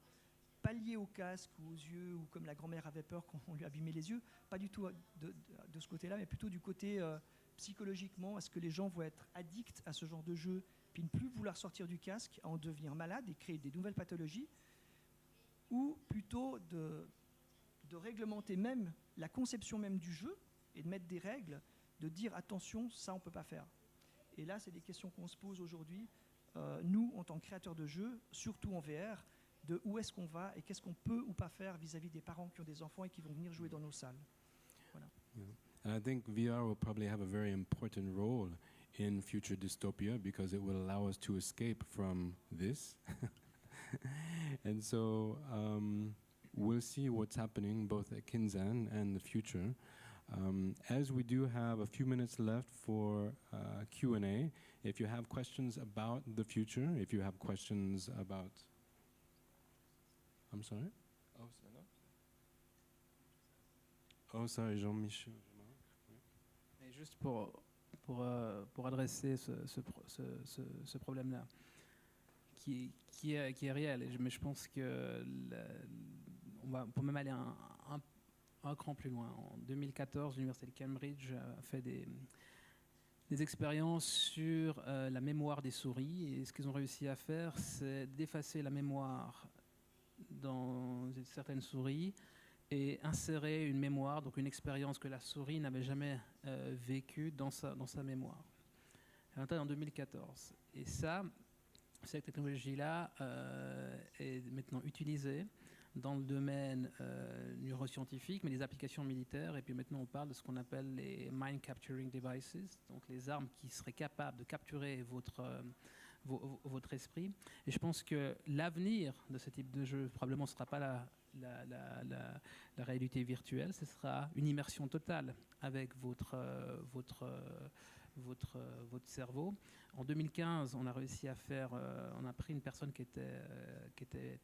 S3: pas liés au casque ou aux yeux, ou comme la grand-mère avait peur qu'on lui abîmait les yeux, pas du tout de ce côté-là, mais plutôt du côté psychologiquement, est-ce que les gens vont être addicts à ce genre de jeu, puis ne plus vouloir sortir du casque, en devenir malade et créer des nouvelles pathologies, ou plutôt de réglementer même la conception même du jeu et de mettre des règles, de dire attention, ça on ne peut pas faire. Et là, c'est des questions qu'on se pose aujourd'hui, nous, en tant que créateurs de jeux, surtout en VR, de où est-ce qu'on va et qu'est-ce qu'on peut ou pas faire vis-à-vis des parents qui ont des enfants et qui vont venir jouer dans nos salles. Voilà.
S1: Yeah. And I think VR will probably have a very important role in future dystopia because it will allow us to escape from this. And so we'll see what's happening both at Kinzan and the future. As we do have a few minutes left for Q&A, if you have questions about the future, if you have questions about... I'm sorry? Oh, sorry, Jean-Michel.
S5: Et juste pour adresser ce problème-là, qui est réel, mais je pense que on peut même aller un cran plus loin. En 2014, l'Université de Cambridge a fait des expériences sur la mémoire des souris, et ce qu'ils ont réussi à faire, c'est d'effacer la mémoire dans certaines souris et insérer une mémoire, donc une expérience que la souris n'avait jamais vécue dans sa mémoire. En 2014. Et cette technologie-là est maintenant utilisée dans le domaine neuroscientifique, mais des applications militaires. Et puis maintenant, on parle de ce qu'on appelle les mind capturing devices, donc les armes qui seraient capables de capturer votre esprit. Et je pense que l'avenir de ce type de jeu, probablement, ne sera pas la réalité virtuelle, ce sera une immersion totale avec votre cerveau. En 2015, on a réussi à on a pris une personne qui était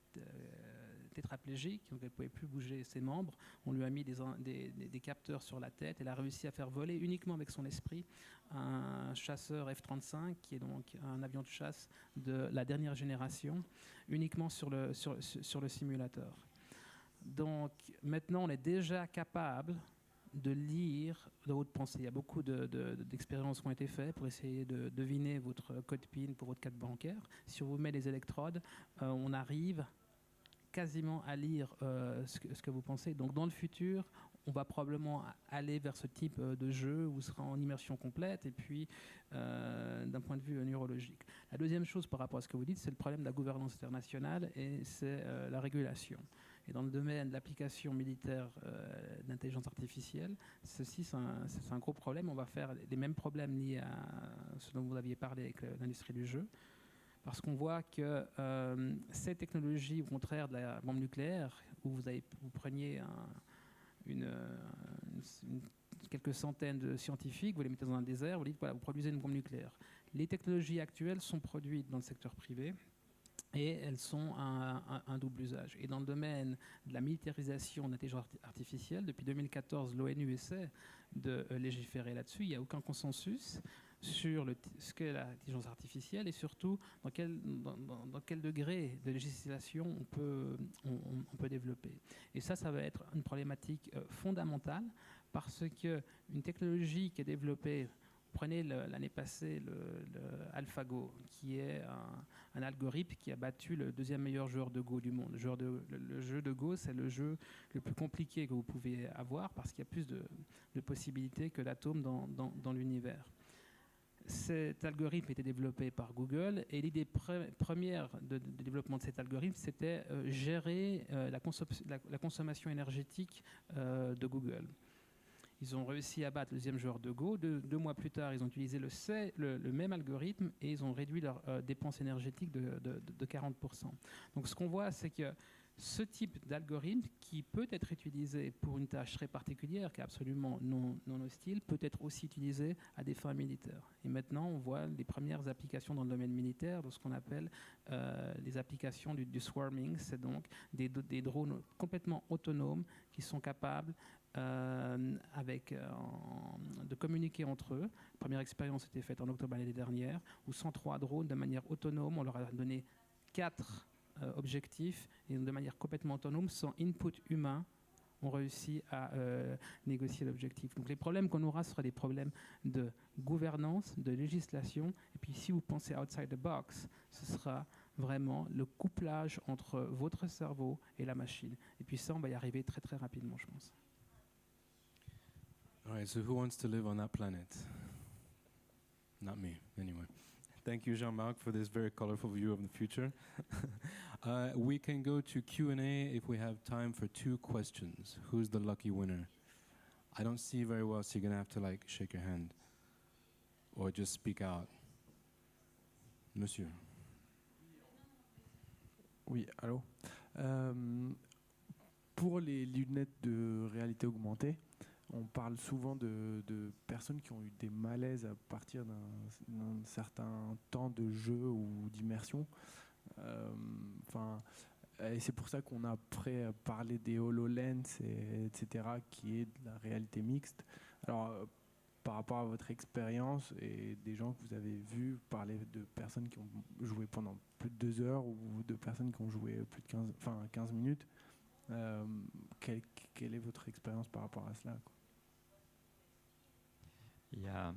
S5: tétraplégique, donc elle ne pouvait plus bouger ses membres. On lui a mis des capteurs sur la tête. Elle a réussi à faire voler uniquement avec son esprit un chasseur F-35, qui est donc un avion de chasse de la dernière génération, uniquement sur le simulateur. Donc maintenant, on est déjà capable de lire de votre pensée. Il y a beaucoup d'expériences qui ont été faites pour essayer de deviner votre code PIN pour votre carte bancaire. Si on vous met des électrodes, on arrive quasiment à lire ce que vous pensez. Donc dans le futur, on va probablement aller vers ce type de jeu où on sera en immersion complète et puis d'un point de vue neurologique. La deuxième chose par rapport à ce que vous dites, c'est le problème de la gouvernance internationale et c'est la régulation. Et dans le domaine de l'application militaire d'intelligence artificielle, ceci c'est un gros problème. On va faire les mêmes problèmes liés à ce dont vous aviez parlé avec l'industrie du jeu. Parce qu'on voit que ces technologies, au contraire de la bombe nucléaire, où vous preniez quelques centaines de scientifiques, vous les mettez dans un désert, vous dites voilà, vous produisez une bombe nucléaire. Les technologies actuelles sont produites dans le secteur privé et elles sont un double usage. Et dans le domaine de la militarisation de l'intelligence artificielle, depuis 2014, l'ONU essaie de légiférer là-dessus. Il n'y a aucun consensus sur ce qu'est l'intelligence artificielle et surtout dans quel degré de législation on peut développer. Et ça va être une problématique fondamentale parce qu'une technologie qui est développée, prenez l'année passée le AlphaGo, qui est un algorithme qui a battu le deuxième meilleur joueur de Go du monde. Le jeu de Go, c'est le jeu le plus compliqué que vous pouvez avoir parce qu'il y a plus de possibilités que d'atomes dans l'univers. Cet algorithme était développé par Google et l'idée première de développement de cet algorithme, c'était gérer la consommation énergétique de Google. Ils ont réussi à battre le deuxième joueur de Go. Deux mois plus tard, ils ont utilisé le même algorithme et ils ont réduit leur dépense énergétique de 40%. Donc ce qu'on voit, c'est que ce type d'algorithme qui peut être utilisé pour une tâche très particulière, qui est absolument non hostile, peut être aussi utilisé à des fins militaires. Et maintenant, on voit les premières applications dans le domaine militaire de ce qu'on appelle les applications du swarming. C'est donc des drones complètement autonomes qui sont capables de communiquer entre eux. La première expérience a été faite en octobre l'année dernière, où 103 drones, de manière autonome, on leur a donné 4 objectifs, et de manière complètement autonome, sans input humain, on réussit à négocier l'objectif. Donc les problèmes qu'on aura sera des problèmes de gouvernance, de législation. Et puis si vous pensez outside the box, ce sera vraiment le couplage entre votre cerveau et la machine. Et puis ça, on va y arriver très très rapidement, je pense.
S1: All right, so who wants to live on that planet? Not me, anyway. Thank you, Jean-Marc, for this very colorful view of the future. We can go to Q&A if we have time for 2 questions. Who's the lucky winner? I don't see very well, so you're going to have to like shake your hand or just speak out. Monsieur.
S6: Oui, allô. Pour les lunettes de réalité augmentée, on parle souvent de personnes qui ont eu des malaises à partir d'un certain temps de jeu ou d'immersion. Et c'est pour ça qu'on a après parlé des HoloLens, etc., qui est de la réalité mixte. Alors, par rapport à votre expérience et des gens que vous avez vus parler de personnes qui ont joué pendant plus de 2 heures ou de personnes qui ont joué plus de 15 minutes, quelle est votre expérience par rapport à cela, quoi?
S2: Il y a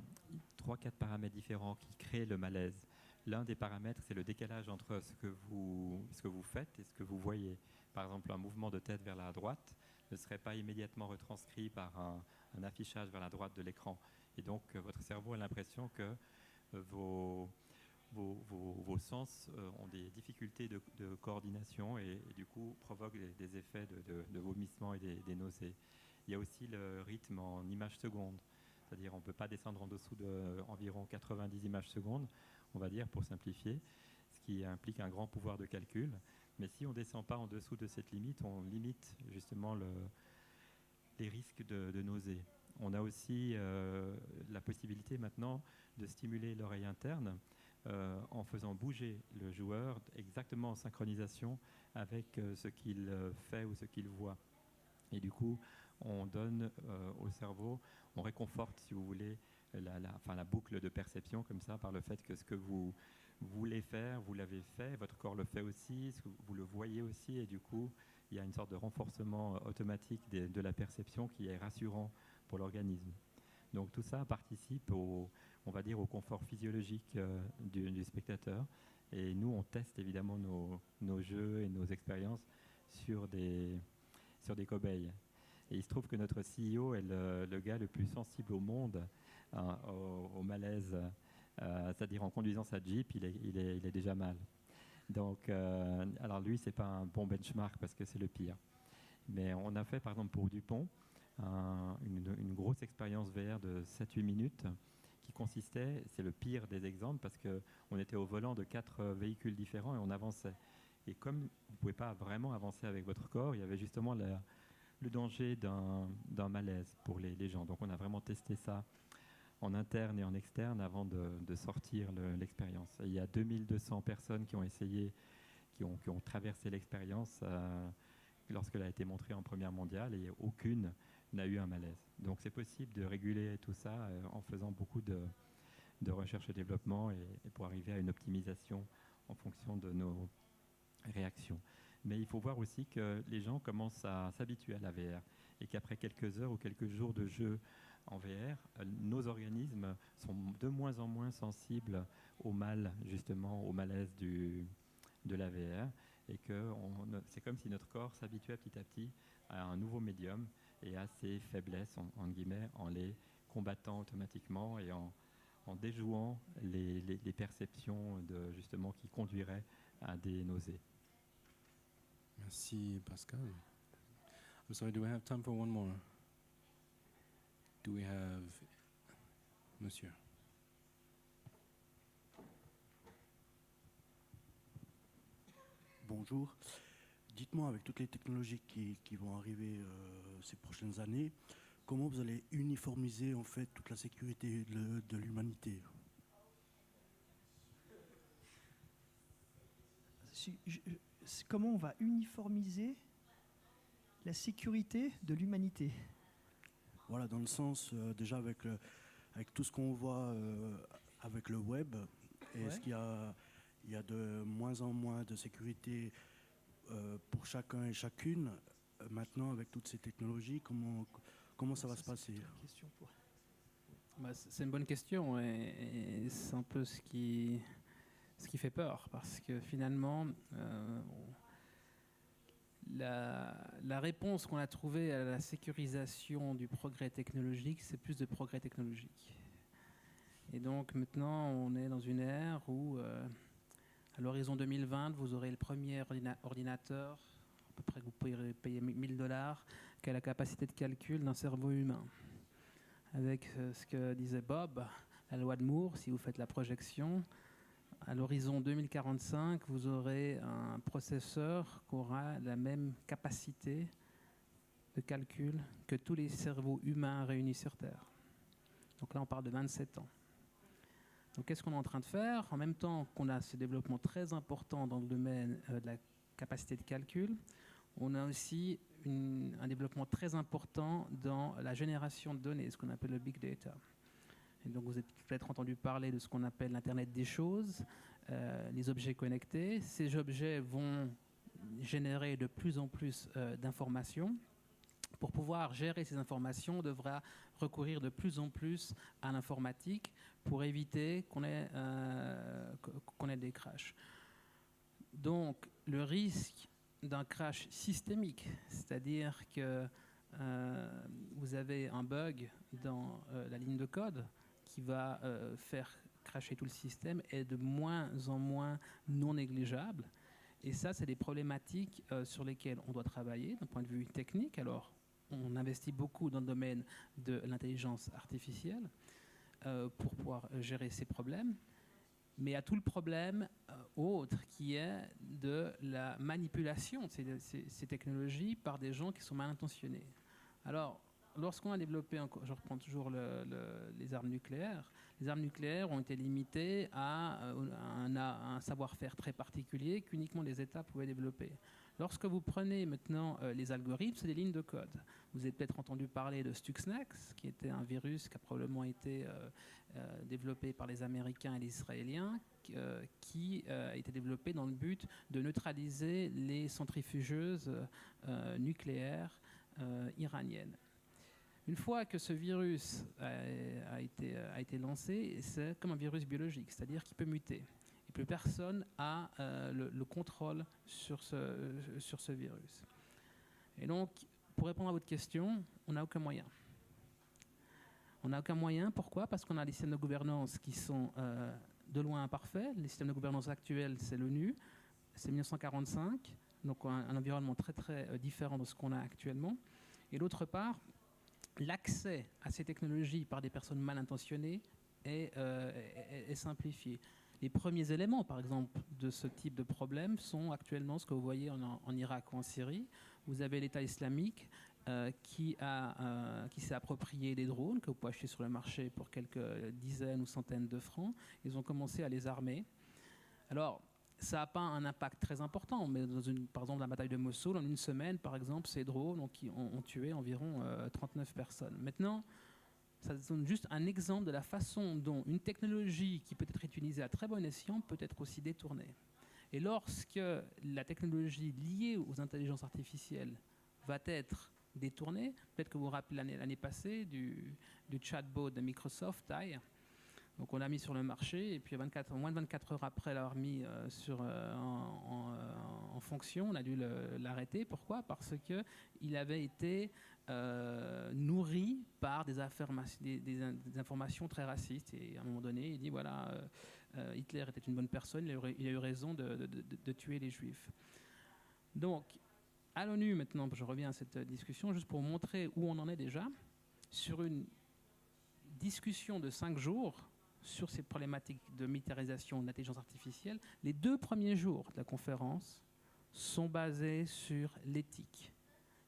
S2: 3-4 paramètres différents qui créent le malaise. L'un des paramètres, c'est le décalage entre ce que vous faites et ce que vous voyez. Par exemple, un mouvement de tête vers la droite ne serait pas immédiatement retranscrit par un affichage vers la droite de l'écran. Et donc, votre cerveau a l'impression que vos sens ont des difficultés de coordination et du coup provoquent des effets de vomissement et des nausées. Il y a aussi le rythme en images secondes. C'est-à-dire on ne peut pas descendre en dessous d'environ 90 images secondes, on va dire pour simplifier, ce qui implique un grand pouvoir de calcul. Mais si on ne descend pas en dessous de cette limite, on limite justement les risques de nausées. On a aussi la possibilité maintenant de stimuler l'oreille interne en faisant bouger le joueur exactement en synchronisation avec ce qu'il fait ou ce qu'il voit. Et du coup, on donne au cerveau, on réconforte, si vous voulez, la boucle de perception comme ça, par le fait que ce que vous voulez faire, vous l'avez fait, votre corps le fait aussi, vous le voyez aussi, et du coup, il y a une sorte de renforcement automatique de la perception qui est rassurant pour l'organisme. Donc tout ça participe on va dire, au confort physiologique du spectateur. Et nous, on teste évidemment nos jeux et nos expériences sur des cobayes. Et il se trouve que notre CEO est le gars le plus sensible au monde au malaise, c'est-à-dire en conduisant sa Jeep, il est déjà mal. Donc, alors lui, c'est pas un bon benchmark parce que c'est le pire. Mais on a fait, par exemple, pour Dupont, une grosse expérience VR de 7-8 minutes qui consistait, c'est le pire des exemples, parce qu'on était au volant de 4 véhicules différents et on avançait. Et comme vous ne pouvez pas vraiment avancer avec votre corps, il y avait justement le danger d'un malaise pour les gens. Donc on a vraiment testé ça en interne et en externe avant de sortir l'expérience. Il y a 2200 personnes qui ont essayé, qui ont traversé l'expérience lorsqu'elle a été montrée en première mondiale et aucune n'a eu un malaise. Donc c'est possible de réguler tout ça en faisant beaucoup de recherche et développement et pour arriver à une optimisation en fonction de nos réactions. Mais il faut voir aussi que les gens commencent à s'habituer à la VR et qu'après quelques heures ou quelques jours de jeu en VR, nos organismes sont de moins en moins sensibles au mal, justement, au malaise de la VR, et que c'est comme si notre corps s'habituait petit à petit à un nouveau médium et à ses faiblesses, en guillemets, en les combattant automatiquement et en déjouant les perceptions justement qui conduiraient à des nausées.
S1: Merci, Pascal. I'm sorry, do we have time for one more? Do we have Monsieur?
S7: Bonjour. Dites-moi, avec toutes les technologies qui vont arriver ces prochaines années, comment vous allez uniformiser en fait toute la sécurité de l'humanité?
S3: Comment on va uniformiser la sécurité de l'humanité?
S7: Voilà, dans le sens, déjà avec tout ce qu'on voit avec le web, est-ce qu'il y a de moins en moins de sécurité pour chacun et chacune? maintenant, avec toutes ces technologies, comment ça va se passer?
S3: Question pour...
S5: Bah, c'est une bonne question et c'est un peu ce qui fait peur parce que finalement, la réponse qu'on a trouvée à la sécurisation du progrès technologique, c'est plus de progrès technologique. Et donc maintenant, on est dans une ère où, à l'horizon 2020, vous aurez le premier ordinateur, à peu près que vous pouvez payer $1000, qui a la capacité de calcul d'un cerveau humain. Avec ce que disait Bob, la loi de Moore, si vous faites la projection, à l'horizon 2045, vous aurez un processeur qui aura la même capacité de calcul que tous les cerveaux humains réunis sur Terre. Donc là, on parle de 27 ans. Donc qu'est-ce qu'on est en train de faire? En même temps qu'on a ce développement très important dans le domaine de la capacité de calcul, on a aussi un développement très important dans la génération de données, ce qu'on appelle le big data. Et donc vous avez peut-être entendu parler de ce qu'on appelle l'Internet des choses, les objets connectés. Ces objets vont générer de plus en plus d'informations. Pour pouvoir gérer ces informations, on devra recourir de plus en plus à l'informatique pour éviter qu'on ait des crashs. Donc le risque d'un crash systémique, c'est-à-dire que vous avez un bug dans la ligne de code qui va faire crasher tout le système, est de moins en moins non négligeable. Et ça, c'est des problématiques sur lesquelles on doit travailler d'un point de vue technique. Alors, on investit beaucoup dans le domaine de l'intelligence artificielle pour pouvoir gérer ces problèmes. Mais il y a tout le problème autre qui est de la manipulation de ces technologies par des gens qui sont mal intentionnés. Alors, lorsqu'on a développé, je reprends toujours les armes nucléaires ont été limitées à un savoir-faire très particulier qu'uniquement les États pouvaient développer. Lorsque vous prenez maintenant les algorithmes, c'est des lignes de code. Vous avez peut-être entendu parler de Stuxnet, qui était un virus qui a probablement été développé par les Américains et les Israéliens, qui a été développé dans le but de neutraliser les centrifugeuses nucléaires iraniennes. Une fois que ce virus a été lancé, c'est comme un virus biologique, c'est-à-dire qu'il peut muter. Et plus personne n'a le contrôle sur ce virus. Et donc, pour répondre à votre question, on n'a aucun moyen. On n'a aucun moyen, pourquoi? Parce qu'on a des systèmes de gouvernance qui sont de loin imparfaits. Les systèmes de gouvernance actuels, c'est l'ONU, c'est 1945, donc un environnement très très différent de ce qu'on a actuellement. Et d'autre part, l'accès à ces technologies par des personnes mal intentionnées est simplifié. Les premiers éléments, par exemple, de ce type de problème sont actuellement ce que vous voyez en Irak ou en Syrie. Vous avez l'État islamique qui s'est approprié des drones que vous pouvez acheter sur le marché pour quelques dizaines ou centaines de francs. Ils ont commencé à les armer. Alors, ça n'a pas un impact très important, mais par exemple, la bataille de Mossoul, en une semaine, par exemple, ces drones ont tué environ 39 personnes. Maintenant, ça donne juste un exemple de la façon dont une technologie qui peut être utilisée à très bon escient peut être aussi détournée. Et lorsque la technologie liée aux intelligences artificielles va être détournée, peut-être que vous vous rappelez l'année passée du chatbot de Microsoft, TAI. Donc on l'a mis sur le marché et puis moins de 24 heures après l'avoir mis en fonction, on a dû l'arrêter. Pourquoi? Parce qu'il avait été nourri par des informations très racistes. Et à un moment donné, il dit voilà, Hitler était une bonne personne, il a eu raison de tuer les Juifs. Donc à l'ONU maintenant, je reviens à cette discussion juste pour montrer où on en est déjà sur une discussion de 5 jours sur ces problématiques de militarisation de l'intelligence artificielle. Les 2 premiers jours de la conférence sont basés sur l'éthique.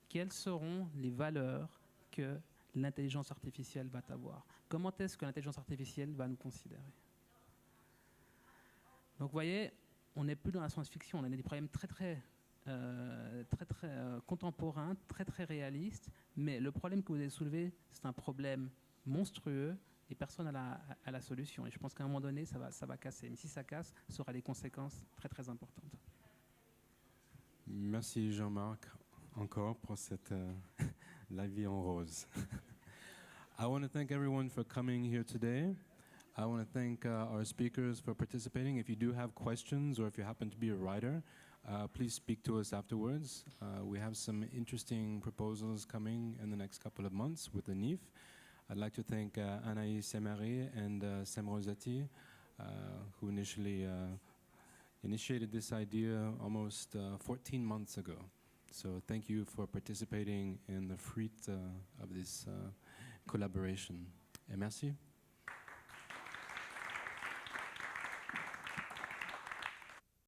S5: Quelles seront les valeurs que l'intelligence artificielle va avoir? Comment est-ce que l'intelligence artificielle va nous considérer? Donc vous voyez, on n'est plus dans la science-fiction, on a des problèmes très contemporains, très réalistes, mais le problème que vous avez soulevé, c'est un problème monstrueux et personne n'a la solution. Et je pense qu'à un moment donné, ça va casser. Mais si ça casse, ça aura des conséquences très importantes.
S1: Merci Jean-Marc. encore pour cette La vie en rose. I want to thank everyone for coming here today. I want to thank our speakers for participating. If you do have questions or if you happen to be a writer, please speak to us afterwards. We have some interesting proposals coming in the next couple of months with the NIF. I'd like to thank Anaïs Semari and Sam Rosati, who initially initiated this idea almost 14 months ago. So thank you for participating in the fruit of this collaboration. Et merci.